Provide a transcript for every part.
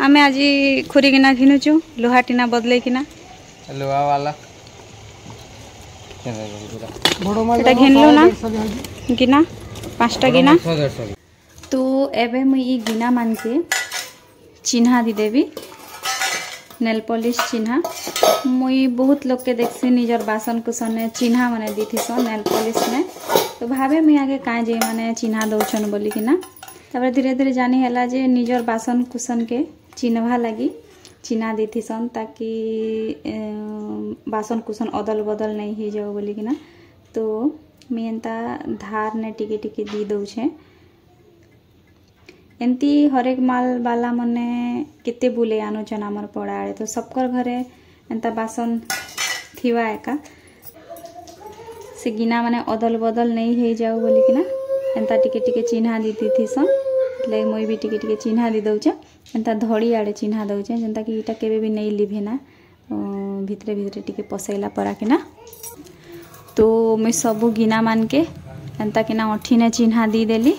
आमे आज खुरी गिना घिनुचु लोहा टीना बदले किना लोहा वाला एटा घिनलु ना गिना 5टा गिना। तो एबे मुई ई गिना मान के चिन्हा दी देवी नेल पॉलिश चिन्हा। मुई बहुत लोग के देखसी निजर बासन कुसन ने चिन्हा माने दीथीस नेल पॉलिश ने। तो भावे मुई आगे काए जे माने चिन्हा दउछन बोली किना तापर धीरे धीरे जानी हला जे निजर बासन कुसन के चिन्हवा लगी चिन्हा दीथीसन ताकि बासन कुसन अदल बदल नहीं हो जाओ बोली किना। तो मुई एंता धार ने टिके टिके दी दउछे एंती हरेक माल बाला मने केते बुले आनुचन आमर पड़ाड़े। तो सबकर घरे एंता बासन थिवा एका से गिना माने अदल बदल नहीं हो जाओ बोली किना एंता टिके टिके चिन्हा दी थीसन। ले मुई भी टिके टिके चिन्हा दी दउचे एंता धड़ी आड़े चिन्हा दउचे जेंता कि इटा केबे भी नहीं लिभे ना भितरे भितरे टिके पसैला परा किना। तो मुई सबु गिना मान के एंता किना अठीने चिन्हा दी देली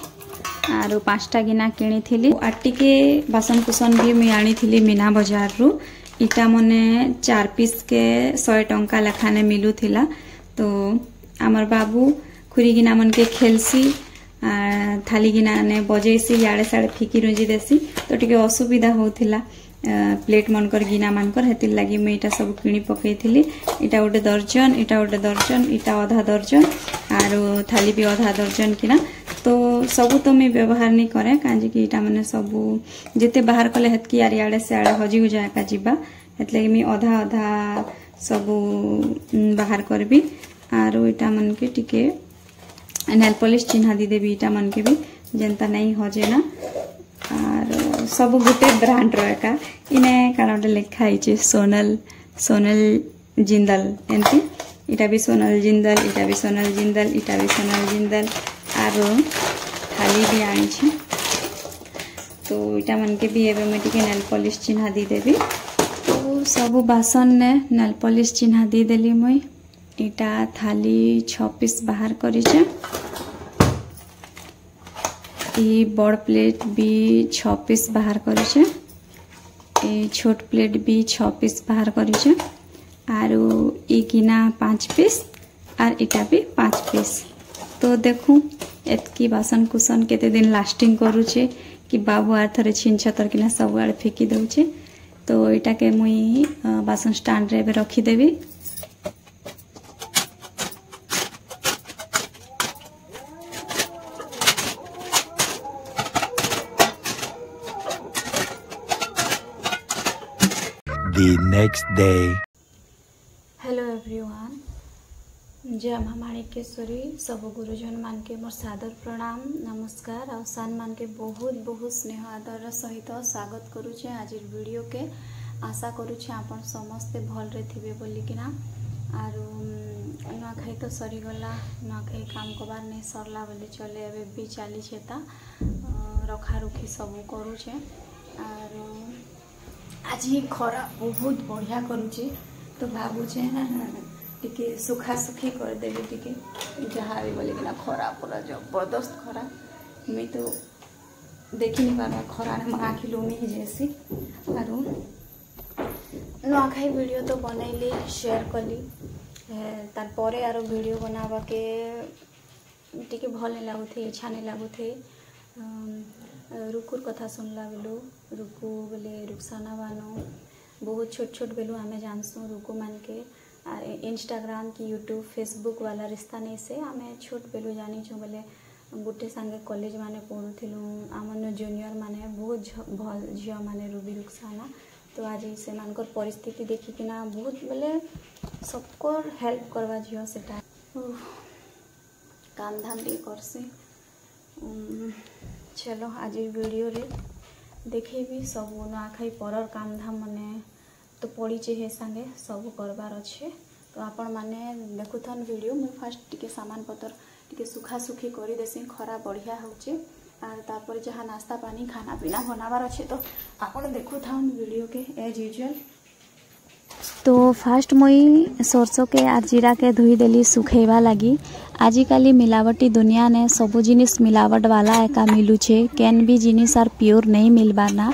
आरो 5टा गिना किनी थिली। आटिके बासन कुसन भी मुई आनी थिली मीना बाजार रु। इटा मने 4 पीस के 100 टंका लेखाने मिलू थिला। तो आमर बाबू खुरी गिना मन के खेलसी थाली गिना ने बजेसी याड़े साड़े फिकी रुंजी देसी। तो टिके असुविधा होथिला प्लेट मनकर गिना मानकर हेतिर लगी मुई इटा सब किणी पकई थिली। इटा गोटे दर्जन इटा गोटे दर्जन इटा आधा दर्जन आरो थाली भी आधा दर्जन किना। तो सबू तो मैं व्यवहार नहीं करे कांजी कि इटा माने सबू जेते बाहर कले हेतकी यार याड़े से आड़े हजी हो जाए का जीवा हेतले मैं आधा आधा सबू बाहर करबी। आरो इटा मन के टिके नेल पॉलिश चिन्हा दी देवी इटा मन के भी जेंता नहीं हजे ना। और सब गोटे ब्रांड रो एका इने काना गोटे लिखा है सोनल सोनल जिंदल एंती इटा भी सोनल जिंदल इटा भी सोनल जिंदल इटा भी सोनल जिंदल आरो थाली भी आनी छे। तो इटा मन के भी एबे मैं टिके नेल पॉलिश चिन्हा दी देवी। तो सब बासन ने नेल पॉलिश चिन्हा दी देली मुई। इटा थाली 6 पीस बाहर करिछे ई बड़ प्लेट भी 6 पीस बाहर करिछे ए छोट प्लेट भी 6 पीस बाहर करिछे आरो ई गिना 5 पीस और इटा भी 5 पीस। तो देखूं एतकी बासन कुसन केते दिन लास्टिंग करूचे कि बाबू आर थरे छिन छतर किना सब आड़े फेंकी दउचे। तो इटा के मुई बासन स्टैंड रे रखी देवी। The next day. Hello everyone, जय मां माणिकेश्वरी। सब गुरुजन मान के मोर सादर प्रणाम नमस्कार और सान मान के बहुत बहुत स्नेह आदर सहित स्वागत करुचे आज वीडियो के। आशा करुचे आपण समस्ते भल रे थिबे बोली किना। आरो नुआखाई तो सरीगला नुआखाई काम कबार नहीं सरला बोली चले एबे भी चली छेता रखा रुखी सब करुचे। आरो आज खरा बहुत बढ़िया करुचे तो भावुचे ना टिके सुखा सुखी कर देबे टिके जहाँ भी बोले कि खरा पूरा जबरदस्त खरा मैं तो देखी नहीं पारा खरा ने माँ की लुमी ही जैसी। आरो नुआखाई वीडियो तो बनैली शेयर कली तार परे आरो वीडियो बनावा के टिके भल नहीं लगुथे इच्छा नहीं लगुथे। रुकुर कथा सुनला बेलू रुकु बोले रुकसाना बानो बहुत छोट छोट बेलू आमे जानसु रुकु मान के आर इंस्टाग्राम की यूट्यूब फेसबुक वाला रिश्ता नहीं से आमे छोट बेलू जानी छो बोले गोटे संगे कॉलेज माने पढ़ुथिलु आमन जूनियर माने बहुत भल झिया माने रूबी रुकसाना। तो आज से मानकर परिस्थिति देखी किना बहुत बोले सबकर हेल्प करवा झिया सेटा काम धाम दी करसी। चलो आज वीडियो रे देखेबी सब नुआखाई परर काम धाम मने तो पड़ी हे संगे सब करबार अच्छे। तो आपण माने देखुथन वीडियो मुझे फास्ट टिके सामान पतर टिके सुखा सुखी करी देसी खरा बढ़िया होचे आर तापर जहाँ नाश्ता पानी खाना पीना बनाबार अच्छे। तो आपण देखुथन वीडियो के एज यूजुअल। तो फास्ट मुई सरसों के आर जीरा के धोई देली सुखेवा लगी। आजिकाली मिलावटी दुनिया ने सबू जिनिस मिलावट वाला एका मिलुचे केन भी जिनिस आर प्योर नहीं मिलबार ना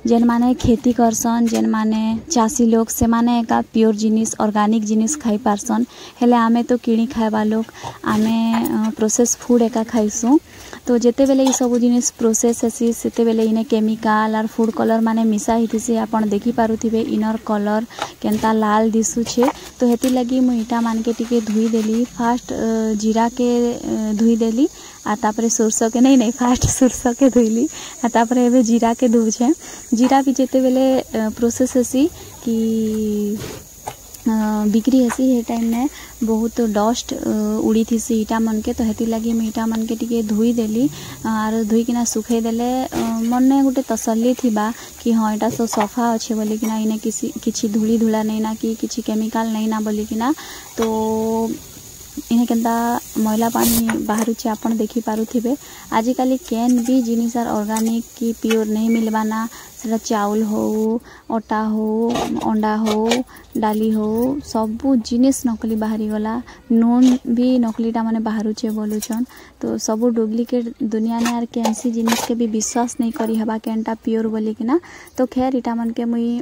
जेन माने खेती करसन जेन माने चासी लोग से माने एका प्योर जिनिस ऑर्गेनिक जिनिस खाई पारसन हेले आमे तो किणी खाइबा लोग आमे प्रोसेस फूड एका खाइसु तो जेते बेले ई सब जिनिस प्रोसेस हेसी सेते बेले इने केमिकल और फूड कलर माने मिसा हिथिसे आपण देखि पारुथिबे इनर कलर केनता लाल दिसुछे तो हेति लगी मु इटा मान के टिके धुई देली फास्ट जीरा के धुई देली आ तापरे सोरसो के नहीं फास्ट सोरसो के धुईली आ तापरे एबे जीरा के धुछे जीरा भी जेते बेले प्रोसेस हेसी कि बिक्री हेसी हे टाइम में बहुत डस्ट उड़ी थी सी ईटा मन के तो हेती लगी मैं ईटा मन के टिके धुई देली आर धुई किना सुखे देले मन ने गोटे तसल्ली थिबा कि हाँ एटा तो सफा अच्छे बोली किना इने किसी धूली धूला नहीं ना कि किसी केमिकल नहीं ना बोली किना तो इन्हें केंता मैला पानी बाहर आपण देखि पारुथिबे आजिकाली केन भी जिनिस ऑर्गेनिक की प्योर नहीं मिलबाना सेटा चाउल हो अटा हो अंडा हो डाली हो सबू जिनिस नकली बाहरी गला नून भी नकलीटा माने बाहरुचे बोलुछन तो सबू डुप्लीकेट दुनिया ने यार कैंसी जिनिस के भी विश्वास नहीं करी हबा केनटा प्योर बोली किना तो खैर इटा मन के मुई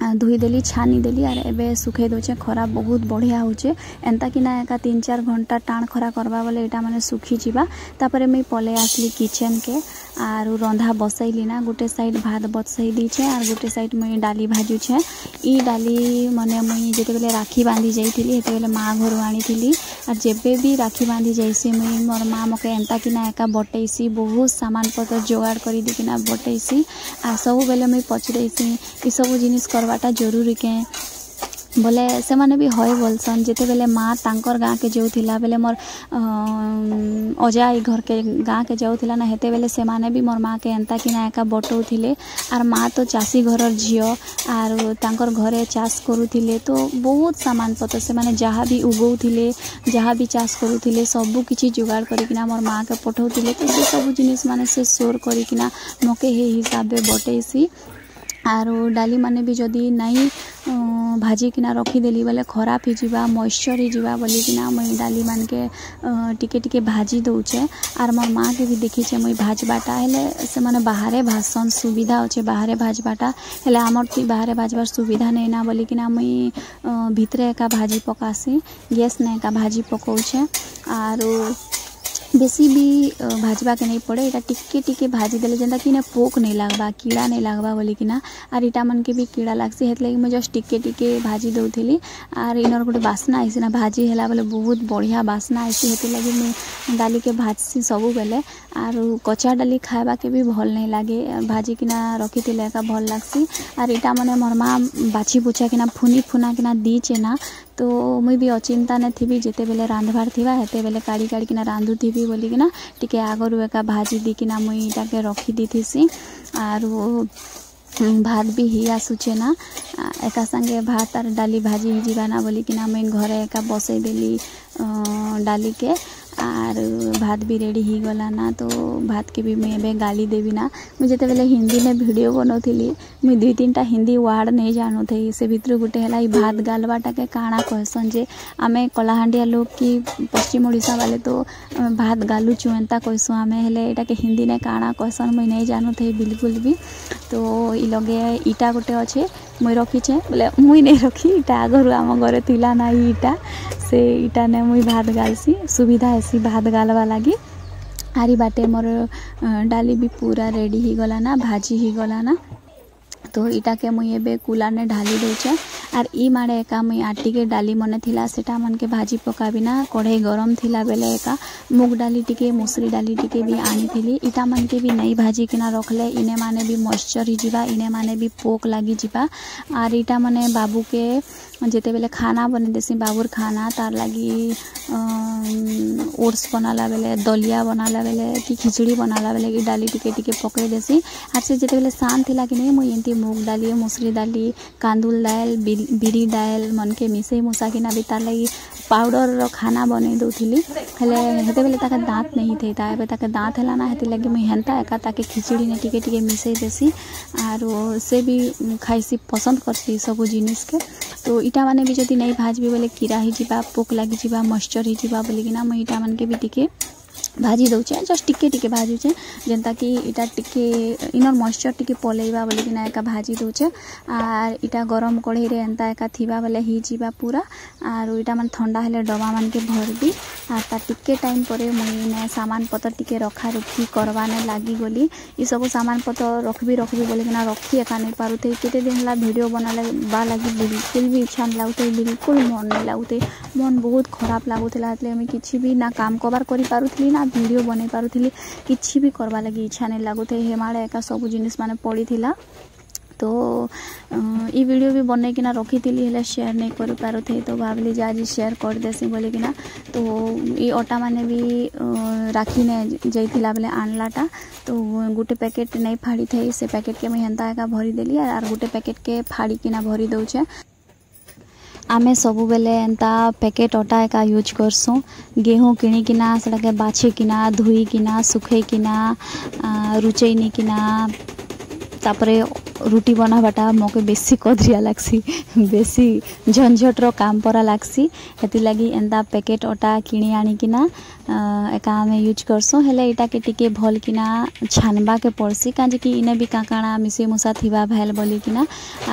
धुई देली छानी देली आर एबे सुखे दोचे खरा बहुत बढ़िया होचे एंता कि ना एका 3-4 घंटा टाण खरा करबा बोले एटा माने सुखी जिबा तापरे मैं पले आसली किचन के आर रंधा बसैली ना गोटे साइड भात बसै दीछे आर गोटे साइड मैं डाली भाजू छे ई डाली मने मुई जेते बेले राखी बांधी जाइथिली हेते बेले माँ घर आनीथिली आर जेबे भी राखी बांधी जाइसी मुई मोर माँ मके एंता कि ना एका बटैसी बहुत सामान पत्र जोगाड़ करी दी किना बटैसी आ सब बेले मैं पचरैसी ई सब जिनिस करवाटा जरूरी के बोले से माने भी हय बोलसन जेते बेले माँ तांकर गाँ के जो थिला बेले मोर अजा ई घर के गाँ के जो थिला ना हेते बेले से माने भी मोर माँ के एंता कि ना एका बटौ थिले आर माँ तो चासी घरर झियो आर तांकर घरे चाष करूथिले तो बहुत सामान पत्र से माने जहाँ भी उगौथिले जहाँ भी चाष करूथिले सबू किछि जुगाड़ करिकिना मोर माँ के पठौथिले तो से सब जिनिस माने से सोर करिकिना मके हे हिसाब बे बटैसी आरो डाली माने भी जदी नहीं भाजी किना रखीदेली बोले खराब ही जीवा मॉइस्चर ही जीवा बोली किना मुई डाली मान के टिके टिके भाजी दौचे आर मोर माँ के भी देखी छे मुई भाजबाटा हेले से माने बाहरे भाजसन सुविधा अच्छे बाहरे भाजबाटा हेले आमर ती बाहरे भाजबार सुविधा नहीं ना बोली किना मुई भितरे एका भाजी पकासी गैस ने एका भाजी पकाउछे आरो बेसी भी भाजबा के नहीं पड़े एटा टिके टिके भाजी देले जेंता कि ने पोक नहीं लागबा कीड़ा नहीं लागबा बोली किना आर इटा मन के भी कीड़ा लागसी हेत लगी मैं जस्ट टिके टिके भाजी दउथिली आर इनर गोटे बासना आइसी ना भाजी हेला बोले बहुत बढ़िया बासना आइसी हेत लगी मैं डाली के भाजसी सबू बेले आर कच्चा डाली खाइबा के भी भल नहीं लागे भाजी किना रखी थिले का भल लागसी आर इटा मने मोर माँ बाछी बुछा किना फुनी फुना किना दीचे ना तो मुई भी अचिंता ने थी जेते बेले रांधबार थिबा हेते बेले काड़ी काड़ी किना रांधु थी बोली किना टिके आगरु एका भाजी दी किना मुई इटाके रखी दी थी आर भात भी ही आसुचे ना एका संगे भात और डाली भाजी ही जीवा ना बोली किना मुई घरे एका बसई देली डाली के आर भात भी रेडी ही गला ना तो भात के भी मैं एबे गाली देवी ना मुझे तो बेले हिंदी में वीडियो बनौली मुई 2-3टा हिंदी वर्ड नहीं जानू थे से भितर गोटे है भात गालवाटा के काଣା कहसन जे आमे कलाहांडिया लोग की पश्चिम ओडिशा वाले तो भात गालुचु एंता कहसु आमे हेले एटा के हिंदी ने काଣା कहसन मुई नहीं जानू थे बिल्कुल भी तो ई लगे ईटा गोटे अच्छे मुई रखीचे बोले मुई नहीं रखी इटा आगरू आम घरे थिला ना ईटा से ईटा ने मुई भात गालसी सुविधा ऐसी भात गालवा लगी आरी बाटे मोर डाली भी पूरा रेडी ही गला ना भाजी ही गला ना तो इटा के मुई एबे कुलार ने ढाली देछे आर ई माड़े एका मुई आटी के डाली मने थिला सेटा मन के भाजी पकाबी ना कढ़ाई गरम थिला बेले एका मुग डाली टिके मुसरी डाली टिके भी आनी थिली इटा मन के भी नहीं भाजी किना रखले इने माने भी मॉइस्चर ही जीवा इने माने भी पोक लागी जीवा आर इटा मने बाबू के जेते बेले खाना बने देसी बाबूर खाना तार लगी ओट्स बनाला बेले दलिया बनाला बेले कि खिचड़ी बनाला बेले कि डाली टिके टिके पकई देसी आर से जेते बेले शांत थिला कि नहीं मुई एंती मुग डाली मुसरी डाली कांदुल दाल बिरी डाल मन के मिसई मुसा किना भी तार लगी पाउडर खाना बने दउथिली हेले हेते बेले ताके दांत नहीं थे ताबे ताके दांत हैला ना हेते लगे मुई हेंता एका ताके खिचड़ी ने टिके टिके मिसई देसी आर से भी खाइसी पसंद करसी सब जिनिस के तो इटा माने भी जदी नहीं भाजबी बोले कीड़ा ही जीवा पोक लगी जीवा मॉइस्चर ही जीवा बोली किना मुई इटा मन के भी टिके भाजी दौचे जस्ट टिके टिके भाजुचे जेनता कि इटा टिके इनर मॉइस्चर टिके पलेइबा बोली कि ना एका भाजी दौचे आर इटा गरम कढ़ई रे एंता एका थिबा बेले ही जीवा पूरा आर इटा मन ठंडा हेले डबा मन के भरबी आर ता टिके टाइम परे मुई सामान पतर टिके रखा रुखी करवाने लागी गली ई सब सामान पतर रखबी बोली कि ना रखी एका नहीं पारुथे केते दिन ला वीडियो बनाले बा लागी बिल्कुल भी इच्छा नहीं लागुते बिल्कुल मन नहीं लागुते मन बहुत खराब लागुतला એટલે আমি କିଛି भी ना काम कवर करि पारुथली ना वीडियो बनै पारुथली किछि भी करबा लगी इच्छा नहीं लागुथे हेमाळे एका सब जिनिस माने पड़ी थिला तो ई वीडियो भी बनै किना रखी थिली हेले शेयर नहीं करि पारुथे तो भाबली जे आज शेयर कर देसी बोली किना तो ई ओटा माने भी राखी ने जैथिला बेले आनलाटा तो गुटे पैकेट नहीं फाड़ी थे से पैकेट के मैं हेंता एका भरी देली आर गुटे पैकेट के फाड़ी किना भरी दउछे आमे सबु बेले एंता पैकेट अटा एका यूज करसु गेहूँ किणिकिना सेटाके बाछिकिना धुईकिना सुखैकिना रुचैनी किना तापरे रुटी बनाबाटा मोके बेसी कदरिया लागसी बेसी झंझटर काम परा लागसी हेति लगी एंता पैकेट अटा किणी आनी किना एका आमे यूज करसु हेले इटा के टिके भल किना छानबा के पड़सी काजे कि इने भी काकाणा मिसे मुसा थिबा भाइल बोली किना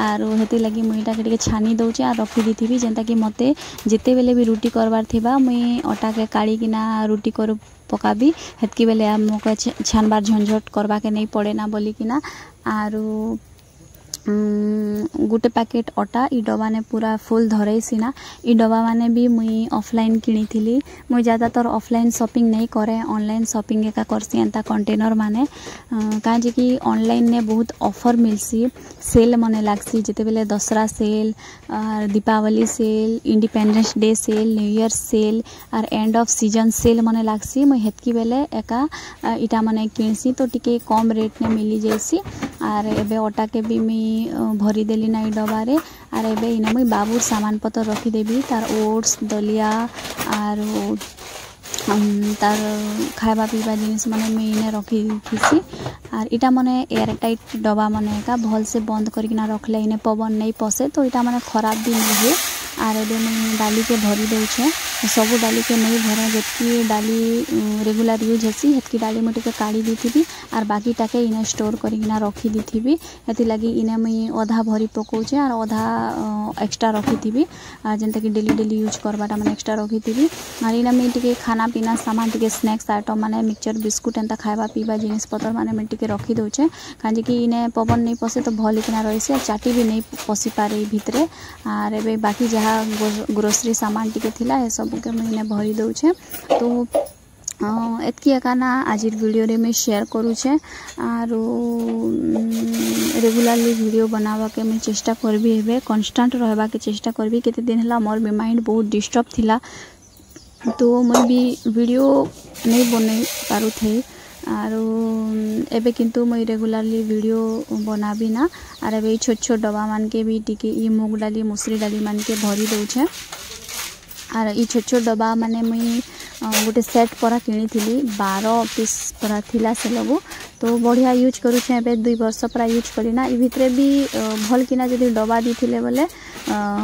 आर हेति लगी मुई इटा के टिके छानी दउची आ रखी दिथिबी जेंता कि मते जेते बेले भी रुटी करबार थिबा मुई अटा के काड़ी किना रुटी करू पकाबी हेतकी बेले मोके छानबार झंझट करबा के नहीं पड़े ना बोली किना आरु गुटे पैकेट अटा ई डबा ने पूरा फुल धरैसी ना ई डबा माने भी मुई ऑफलाइन किनी थिली मुई ज़्यादातर ऑफलाइन शॉपिंग नहीं करे ऑनलाइन शॉपिंग एका करसी एंता कंटेनर माने काजे कि ऑनलाइन ने बहुत ऑफर मिलसी सेल मने लागसी जेते बेले Dussehra sale Deepawali sale independence day sale new year sale और एंड ऑफ सीजन सेल मने लागसी मुई हेतकी बेले एका इटा मने किनसी तो टिके कम रेट ने मिली जैसी आर एबे अटा के भी मी भरी देली ना डबा रे आर एबे इना मुई बाबूर सामान पतर रखी देबी तार ओट्स दलिया आर तार खाइबा पीबा जिनिस माने मुई इने रखी थीसी आर इटा माने एयर टाइट डबा माने का भल से बंद करकिना रखले इने पवन नहीं पसे तो इटा माने खराब भी नहीं हुए आर एबे मुई डाली के भरी दउछे सब डाली के नहीं भरे जेतकी डाली रेगुलर यूज हेसी हेतकी डाली मुई टिके काढ़ी दीथिबी आर बाकी टाके इने स्टोर करिकिना रखी दीथिबी हेति लगी इने मुई आधा भरी पकोचे आर आधा एक्स्ट्रा रखीथिबी आर जेंता कि डेली यूज करबाटा माने एक्स्ट्रा रखीथिबी आर इने मुई टिके खाना पीना सामान टिके स्नैक्स आइटम माने मिक्सचर बिस्कुट एंता खाइबा पीबा जिनिस पतर माने मुई टिके रखी दउचे काजे कि इने पवन नहीं पसे तो भल किना रहिसे आर चाटी भी नहीं पसी पारे भितरे आर एबे बाकी जहा ग्रोसरी सामान टिके थिला ए सब के मुई भरी दउछे तो एतकी एका ना आजिर वीडियो रे मैं शेयर करूछे आर रेगुलरली वीडियो बनावा के मैं चेष्टा करबी हेबे कांस्टेंट रहबा के चेष्टा करबी केते दिन हला मोर माइंड बहुत डिस्टर्ब थिला तो मैं भी वीडियो नहीं बनै पारु थे आरो एबे किंतु मैं रेगुलरली वीडियो बनाबी ना आर एबे छोट छोट डबा मान के भी टिके ई मूंग डाली मुसरी डाली मान के भरी दउछे आर ई छोट छोट डबा माने मुई गोटे सेट परा किनी थिली 12 पीस परा थिला से लगू तो बढ़िया यूज करूछे एबे 2 वर्ष परा यूज करी ना ई भितरे भी भल किना जदी डबा दिथिले बोले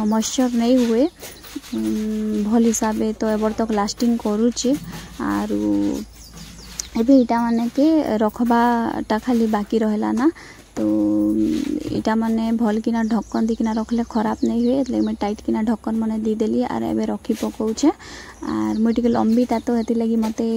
मॉइस्चर नहीं हुए भल हिसाबे तो एबर तक लास्टिंग करूची आर एबे इटा माने के रखबाटा खाली बाकी रहला ना तो इटा माने भल किना ढक्कन दिकिना रखले खराब नहीं हुए એટલે मैं टाइट किना ढक्कन माने दी देली आर एबे रखी पकोचे आर मैं टिके लंबीटा तो हेति लगी मते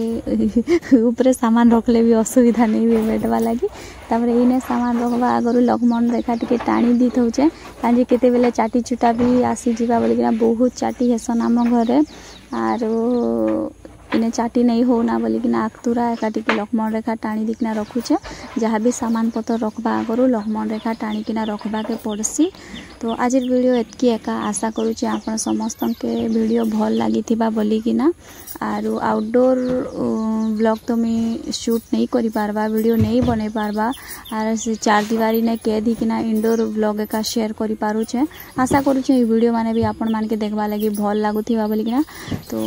ऊपर सामान रखले भी असुविधा नहीं हुए बैठवा लगी तापर इने सामान रखबा आगरु लक्ष्मण रेखा टिके टाणी दी थौचे काजे केते बेले चाटी चुटा भी आसी जीवा बोली किना बहुत चाटी हेसन आम घरे आर इने चाटी नहीं हो ना बोली कि ना आखतुरा एका टिके लक्ष्मण रेखा टाणी दिखना रखुचे जहाँ भी सामान पतर रखबा आगरू लक्ष्मण रेखा टाणी किना रखबा के पड़सी तो आज वीडियो एतकी एका आशा करूचे आपण समस्त के वीडियो भल लगी थिबा बोली कि ना आरु आउटडोर ब्लॉग तो मैं शूट नहीं करि पारबा वीडियो नहीं बने पारबा आर से 4 दीवारी ने कैद किना इंडोर ब्लॉग एका शेयर करि पारुचे आशा करूचे वीडियो माने भी आपण मान के देखबा लगी भल लागुथिबा बोली कि ना तो